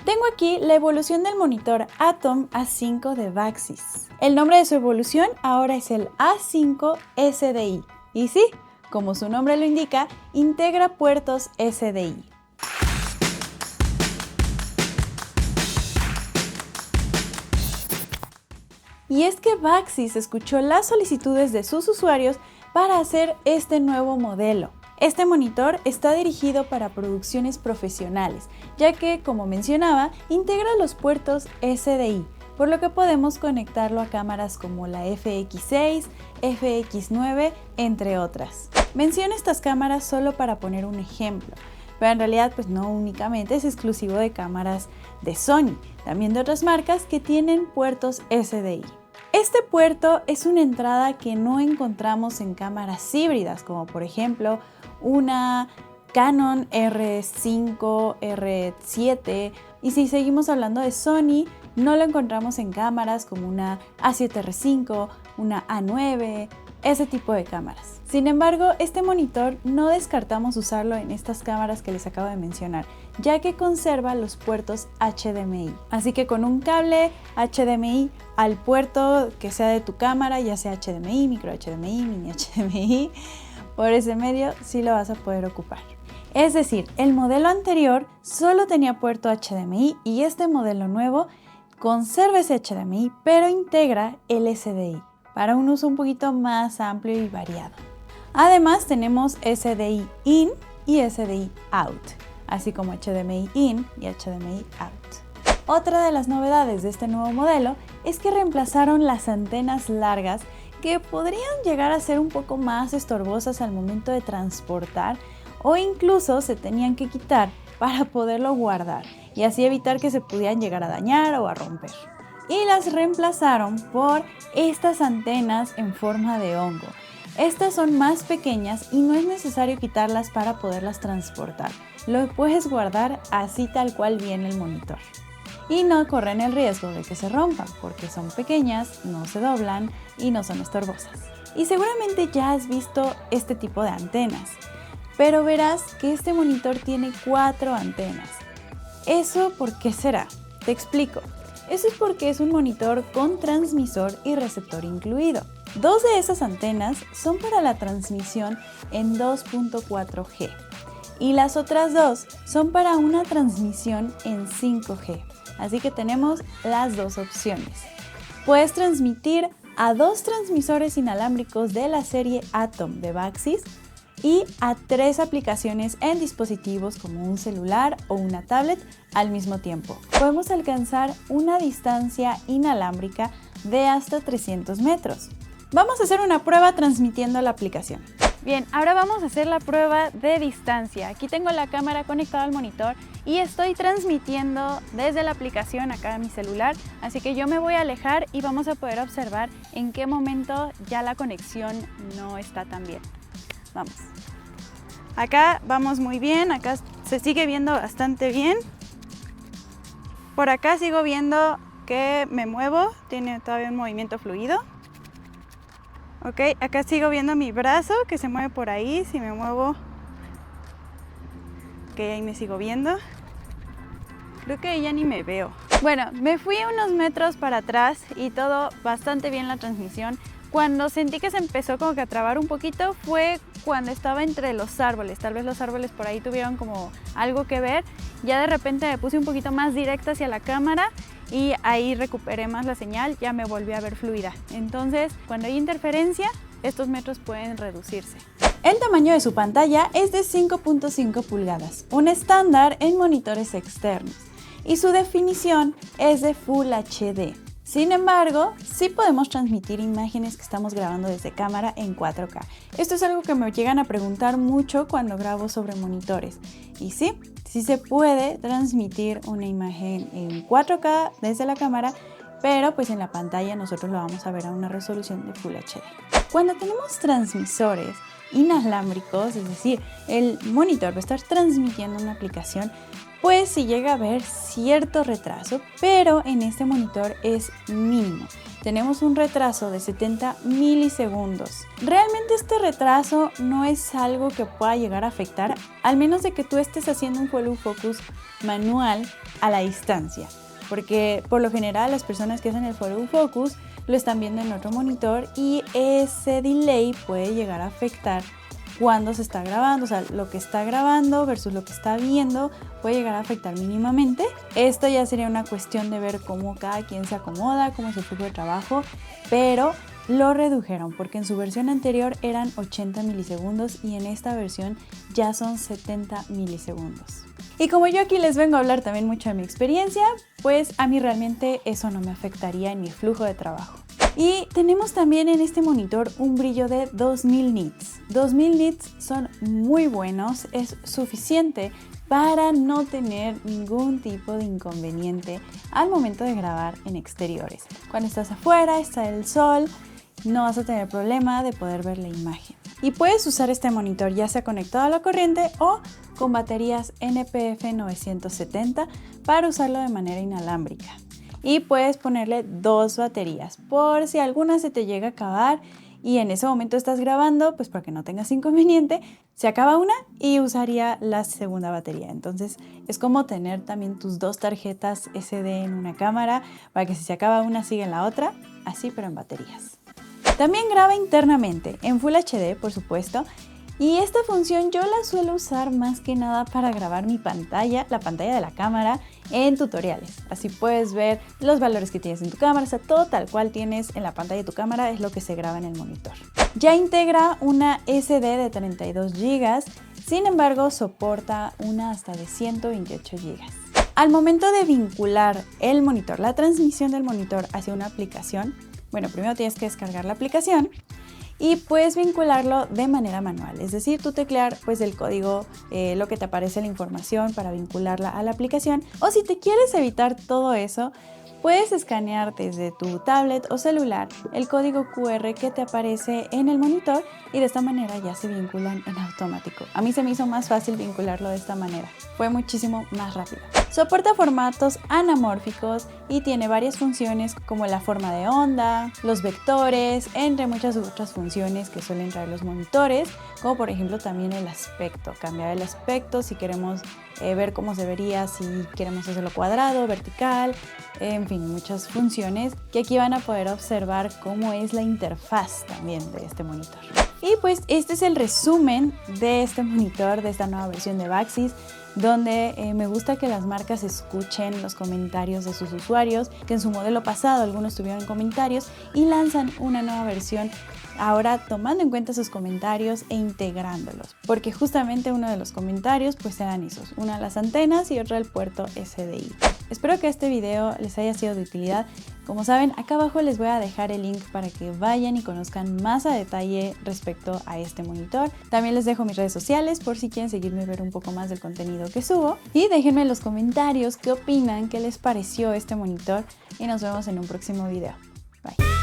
Tengo aquí la evolución del monitor Atom A5 de Vaxis. El nombre de su evolución ahora es el A5 SDI. Y sí, como su nombre lo indica, integra puertos SDI. Y es que Vaxis escuchó las solicitudes de sus usuarios para hacer este nuevo modelo. Este monitor está dirigido para producciones profesionales, ya que, como mencionaba, integra los puertos SDI, por lo que podemos conectarlo a cámaras como la FX6, FX9, entre otras. Menciono estas cámaras solo para poner un ejemplo, pero en realidad pues no únicamente es exclusivo de cámaras de Sony, también de otras marcas que tienen puertos SDI. Este puerto es una entrada que no encontramos en cámaras híbridas, como por ejemplo una Canon R5, R7, y si seguimos hablando de Sony, no lo encontramos en cámaras como una A7R5, una A9, ese tipo de cámaras. Sin embargo, este monitor no descartamos usarlo en estas cámaras que les acabo de mencionar, ya que conserva los puertos HDMI. Así que con un cable HDMI al puerto que sea de tu cámara, ya sea HDMI, micro HDMI, mini HDMI, por ese medio sí lo vas a poder ocupar. Es decir, el modelo anterior solo tenía puerto HDMI y este modelo nuevo conserva ese HDMI, pero integra el SDI para un uso un poquito más amplio y variado. Además tenemos SDI in y SDI out, así como HDMI in y HDMI out. Otra de las novedades de este nuevo modelo es que reemplazaron las antenas largas que podrían llegar a ser un poco más estorbosas al momento de transportar o incluso se tenían que quitar para poderlo guardar y así evitar que se pudieran llegar a dañar o a romper. Y las reemplazaron por estas antenas en forma de hongo. Estas son más pequeñas y no es necesario quitarlas para poderlas transportar. Lo puedes guardar así tal cual viene el monitor. Y no corren el riesgo de que se rompan porque son pequeñas, no se doblan y no son estorbosas. Y seguramente ya has visto este tipo de antenas, pero verás que este monitor tiene 4 antenas. ¿Eso por qué será? Te explico. Eso es porque es un monitor con transmisor y receptor incluido. 2 de esas antenas son para la transmisión en 2.4G y las otras 2 son para una transmisión en 5G. Así que tenemos las 2 opciones. Puedes transmitir a 2 transmisores inalámbricos de la serie Atom de Vaxis y a 3 aplicaciones en dispositivos como un celular o una tablet al mismo tiempo. Podemos alcanzar una distancia inalámbrica de hasta 300 metros. Vamos a hacer una prueba transmitiendo la aplicación. Bien, ahora vamos a hacer la prueba de distancia. Aquí tengo la cámara conectada al monitor y estoy transmitiendo desde la aplicación acá a mi celular, así que yo me voy a alejar y vamos a poder observar en qué momento ya la conexión no está tan bien. Vamos. Acá vamos muy bien, acá se sigue viendo bastante bien. Por acá sigo viendo que me muevo, tiene todavía un movimiento fluido. Ok, acá sigo viendo mi brazo que se mueve por ahí, si me muevo. Ok, ahí me sigo viendo. Creo que ya ni me veo. Bueno, me fui unos metros para atrás y todo bastante bien la transmisión. Cuando sentí que se empezó como que a trabar un poquito fue cuando estaba entre los árboles. Tal vez los árboles por ahí tuvieron como algo que ver. Ya de repente me puse un poquito más directa hacia la cámara y ahí recuperé más la señal, ya me volví a ver fluida. Entonces, cuando hay interferencia, estos metros pueden reducirse. El tamaño de su pantalla es de 5.5 pulgadas, un estándar en monitores externos, y su definición es de Full HD. Sin embargo, sí podemos transmitir imágenes que estamos grabando desde cámara en 4K. Esto es algo que me llegan a preguntar mucho cuando grabo sobre monitores. Y sí se puede transmitir una imagen en 4K desde la cámara, pero pues en la pantalla nosotros lo vamos a ver a una resolución de Full HD. Cuando tenemos transmisores, inalámbricos, es decir, el monitor va a estar transmitiendo una aplicación, pues sí llega a haber cierto retraso, pero en este monitor es mínimo. Tenemos un retraso de 70 milisegundos. Realmente este retraso no es algo que pueda llegar a afectar, al menos de que tú estés haciendo un follow focus manual a la distancia. Porque por lo general las personas que hacen el follow focus lo están viendo en otro monitor y ese delay puede llegar a afectar cuando se está grabando, o sea, lo que está grabando versus lo que está viendo puede llegar a afectar mínimamente. Esto ya sería una cuestión de ver cómo cada quien se acomoda, cómo es el flujo de trabajo, pero lo redujeron porque en su versión anterior eran 80 milisegundos y en esta versión ya son 70 milisegundos. Y como yo aquí les vengo a hablar también mucho de mi experiencia, pues a mí realmente eso no me afectaría en mi flujo de trabajo. Y tenemos también en este monitor un brillo de 2000 nits. 2000 nits son muy buenos, es suficiente para no tener ningún tipo de inconveniente al momento de grabar en exteriores. Cuando estás afuera, está el sol, no vas a tener problema de poder ver la imagen. Y puedes usar este monitor ya sea conectado a la corriente o con baterías NPF 970 para usarlo de manera inalámbrica. Y puedes ponerle 2 baterías por si alguna se te llega a acabar y en ese momento estás grabando, pues para que no tengas inconveniente, se acaba una y usaría la segunda batería. Entonces es como tener también tus 2 tarjetas SD en una cámara para que si se acaba una siga en la otra, así pero en baterías. También graba internamente, en Full HD por supuesto, y esta función yo la suelo usar más que nada para grabar mi pantalla, la pantalla de la cámara, en tutoriales. Así puedes ver los valores que tienes en tu cámara, o sea, todo tal cual tienes en la pantalla de tu cámara es lo que se graba en el monitor. Ya integra una SD de 32 GB, sin embargo soporta una hasta de 128 GB. Al momento de vincular el monitor, la transmisión del monitor hacia una aplicación, bueno, primero tienes que descargar la aplicación y puedes vincularlo de manera manual, es decir, tú teclear pues el código, lo que te aparece la información para vincularla a la aplicación, o si te quieres evitar todo eso, puedes escanear desde tu tablet o celular el código QR que te aparece en el monitor y de esta manera ya se vinculan en automático. A mí se me hizo más fácil vincularlo de esta manera, fue muchísimo más rápido. Soporta formatos anamórficos y tiene varias funciones como la forma de onda, los vectores, entre muchas otras funciones que suelen traer los monitores, como por ejemplo también el aspecto, cambiar el aspecto si queremos ver cómo se vería, si queremos hacerlo cuadrado, vertical, en fin, muchas funciones que aquí van a poder observar cómo es la interfaz también de este monitor. Y pues este es el resumen de este monitor, de esta nueva versión de Vaxis, donde me gusta que las marcas escuchen los comentarios de sus usuarios, que en su modelo pasado algunos tuvieron comentarios y lanzan una nueva versión ahora tomando en cuenta sus comentarios e integrándolos, porque justamente uno de los comentarios pues eran esos, una las antenas y otra el puerto SDI. Espero que este video les haya sido de utilidad. Como saben, acá abajo les voy a dejar el link para que vayan y conozcan más a detalle respecto a este monitor. También les dejo mis redes sociales por si quieren seguirme y ver un poco más del contenido que subo. Y déjenme en los comentarios qué opinan, qué les pareció este monitor y nos vemos en un próximo video. Bye.